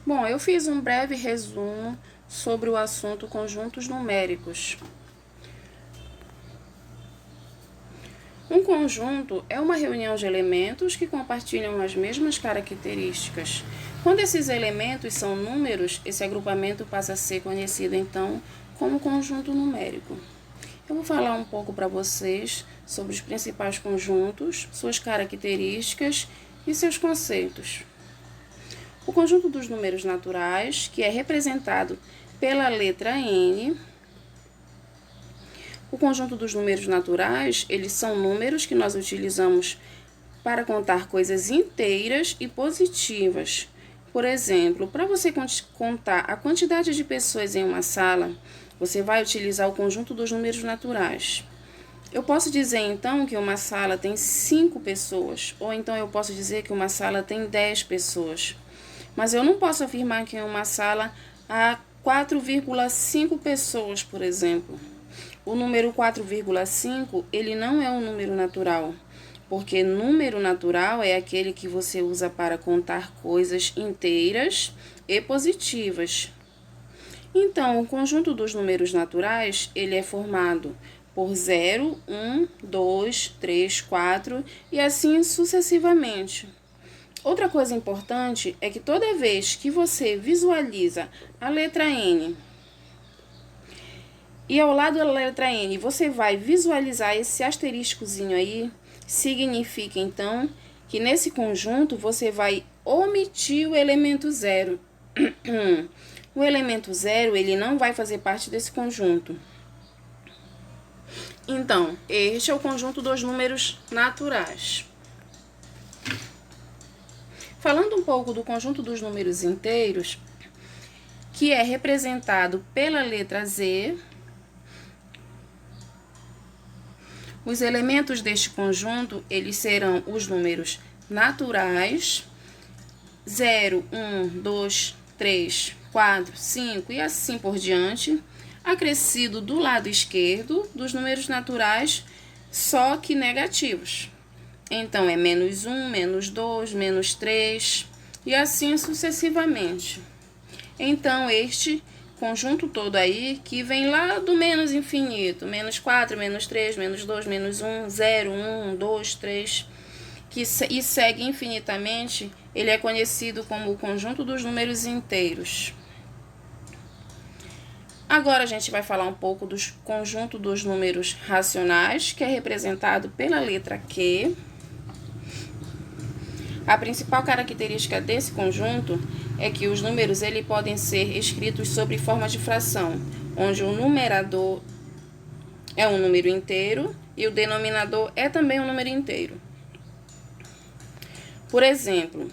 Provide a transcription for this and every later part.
Bom, eu fiz um breve resumo sobre o assunto conjuntos numéricos. Um conjunto é uma reunião de elementos que compartilham as mesmas características. Quando esses elementos são números, esse agrupamento passa a ser conhecido então como conjunto numérico. Eu vou falar um pouco para vocês sobre os principais conjuntos, suas características e seus conceitos. O conjunto dos números naturais, que é representado pela letra N. O conjunto dos números naturais, eles são números que nós utilizamos para contar coisas inteiras e positivas. Por exemplo, para você contar a quantidade de pessoas em uma sala, você vai utilizar o conjunto dos números naturais. Eu posso dizer, então, que uma sala tem 5 pessoas, ou então eu posso dizer que uma sala tem 10 pessoas. Mas eu não posso afirmar que em uma sala há 4,5 pessoas, por exemplo. O número 4,5, ele não é um número natural, porque número natural é aquele que você usa para contar coisas inteiras e positivas. Então, o conjunto dos números naturais, ele é formado por 0, 1, 2, 3, 4 e assim sucessivamente. Outra coisa importante é que toda vez que você visualiza a letra N e ao lado da letra N você vai visualizar esse asteriscozinho aí, significa então que nesse conjunto você vai omitir o elemento 0. O elemento 0 ele não vai fazer parte desse conjunto. Então, este é o conjunto dos números naturais. Falando um pouco do conjunto dos números inteiros, que é representado pela letra Z, os elementos deste conjunto, eles serão os números naturais, 0, 1, 2, 3, 4, 5 e assim por diante, acrescido do lado esquerdo dos números naturais, só que negativos. Então, é menos 1, menos 2, menos 3 e assim sucessivamente. Então, este conjunto todo aí, que vem lá do menos infinito, menos 4, menos 3, menos 2, menos 1, 0, 1, 2, 3, e segue infinitamente, ele é conhecido como o conjunto dos números inteiros. Agora a gente vai falar um pouco do conjunto dos números racionais, que é representado pela letra Q. A principal característica desse conjunto é que os números podem ser escritos sob forma de fração, onde o numerador é um número inteiro e o denominador é também um número inteiro. Por exemplo,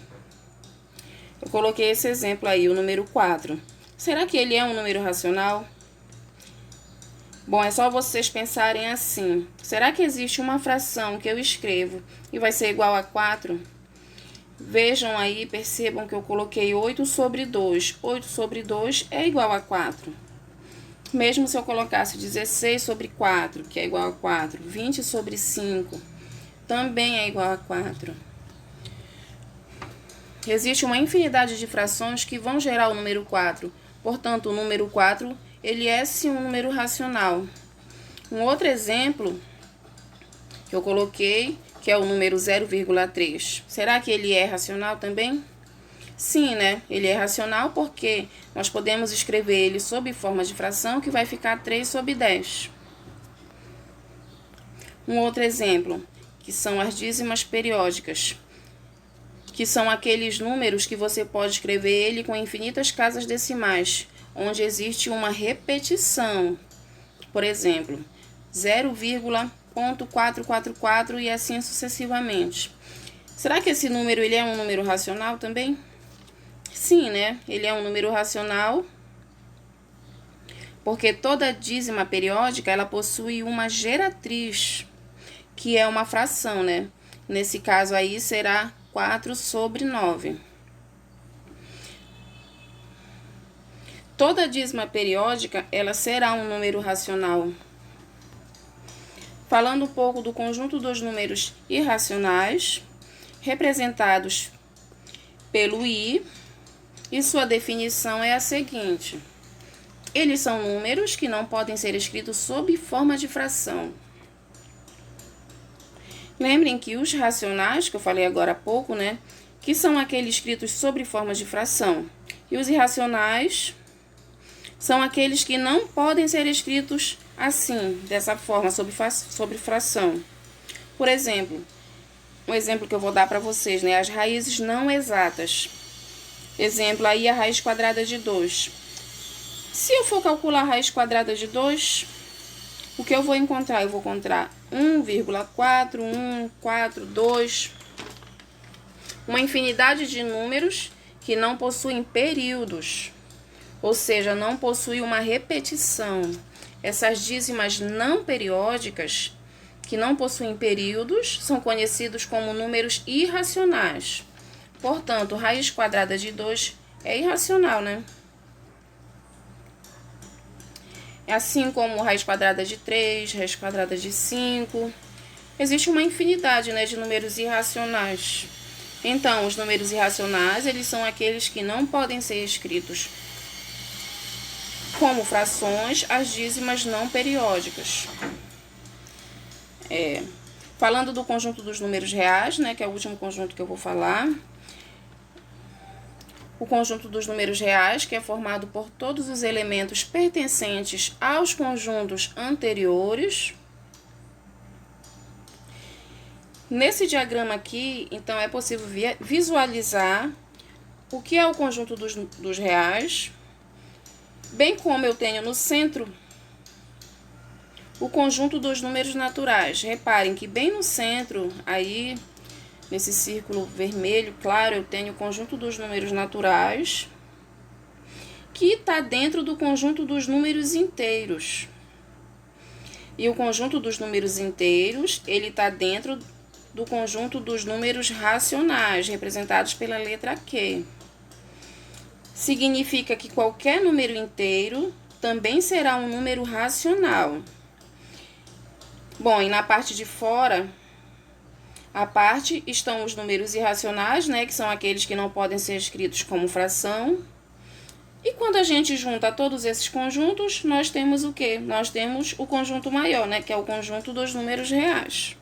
eu coloquei esse exemplo aí, o número 4. Será que ele é um número racional? Bom, é só vocês pensarem assim. Será que existe uma fração que eu escrevo e vai ser igual a 4? Vejam aí, percebam que eu coloquei 8 sobre 2. 8 sobre 2 é igual a 4. Mesmo se eu colocasse 16 sobre 4, que é igual a 4. 20 sobre 5, também é igual a 4. Existe uma infinidade de frações que vão gerar o número 4. Portanto, o número 4, ele é sim um número racional. Um outro exemplo que eu coloquei, que é o número 0,3. Será que ele é racional também? Sim, né? Ele é racional porque nós podemos escrever ele sob forma de fração, que vai ficar 3 sobre 10. Um outro exemplo, que são as dízimas periódicas, que são aqueles números que você pode escrever ele com infinitas casas decimais, onde existe uma repetição. Por exemplo, 0,444 e assim sucessivamente. Será que esse número ele é um número racional também? Sim, né? Ele é um número racional porque toda dízima periódica ela possui uma geratriz, que é uma fração, né? Nesse caso aí será 4 sobre 9. Toda dízima periódica ela será um número racional. Falando um pouco do conjunto dos números irracionais, representados pelo I, E sua definição é a seguinte: eles são números que não podem ser escritos sob forma de fração. Lembrem que os racionais, que eu falei agora há pouco, né, que são aqueles escritos sob forma de fração. E os irracionais são aqueles que não podem ser escritos assim, dessa forma, sob fração. Por exemplo, um exemplo que eu vou dar para vocês, né, as raízes não exatas. Exemplo aí, a raiz quadrada de 2. Se eu for calcular a raiz quadrada de 2, o que eu vou encontrar? Eu vou encontrar 1,4, 1, 4, 2. Uma infinidade de números que não possuem períodos, ou seja, não possuem uma repetição. Essas dízimas não periódicas, que não possuem períodos, são conhecidos como números irracionais. Portanto, raiz quadrada de 2 é irracional, né? Assim como raiz quadrada de 3, raiz quadrada de 5. Existe uma infinidade, né, de números irracionais. Então, os números irracionais, eles são aqueles que não podem ser escritos como frações, as dízimas não periódicas. Falando do conjunto dos números reais, né, que é o último conjunto que eu vou falar. O conjunto dos números reais, que é formado por todos os elementos pertencentes aos conjuntos anteriores. Nesse diagrama aqui, então, é possível visualizar o que é o conjunto dos reais, bem como eu tenho no centro o conjunto dos números naturais. Reparem que bem no centro, aí, nesse círculo vermelho, claro, eu tenho o conjunto dos números naturais, que está dentro do conjunto dos números inteiros. E o conjunto dos números inteiros, ele está dentro do conjunto dos números racionais, representados pela letra Q. Significa que qualquer número inteiro também será um número racional. Bom, e na parte de fora, a parte estão os números irracionais, né, que são aqueles que não podem ser escritos como fração. E quando a gente junta todos esses conjuntos, nós temos o quê? Nós temos o conjunto maior, né, que é o conjunto dos números reais.